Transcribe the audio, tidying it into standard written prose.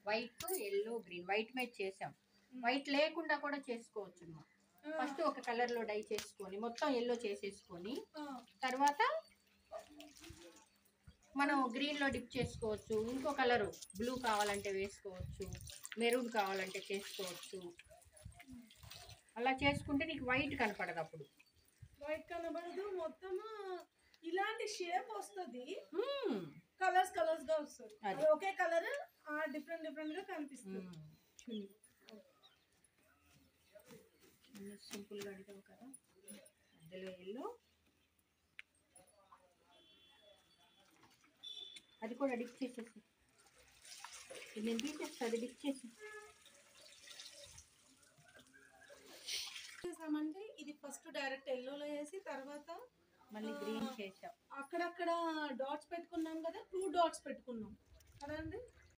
White yellow green white మీద చేసాం. White లేకుండా కూడా చేసుకోవచ్చు. ఫస్ట్ ఒక కలర్ లో డై చేసుకొని మొత్తం ఎల్లో చేసేసుకొని తర్వాత మనం గ్రీన్ లో డిప్ చేసుకోవచ్చు. ఇంకో కలరు బ్లూ కావాలంటే వేసుకోవచ్చు, మెరూన్ కావాలంటే చేసుకోవచ్చు. అలా చేసుకుంటే నీకు వైట్ కనపడదు. అప్పుడు వైట్ కనబడదు, మొత్తము ఇలాంటి షేప్ వస్తుంది, కలర్స్ కలర్స్ గా వస్తుంది. అది ఒకే కలర్ డిఫరెంట్ డిఫరెంట్ గా కనిపిస్తుంది. సింపుల్ గా అడిగావు కదా, మధ్యలో ఎల్లో, అది కూడా డిప్ చేసేసి నేను తీసేస్తా. అది డిప్ చేసి చేసామంటే ఇది ఫస్ట్ డైరెక్ట్ ఎల్లోలో వేసి తర్వాత మళ్ళీ గ్రీన్ చేసాం. అక్కడక్కడ డాట్స్ పెట్టుకున్నాం కదా, 2 డాట్స్ పెట్టుకున్నాం కదండి.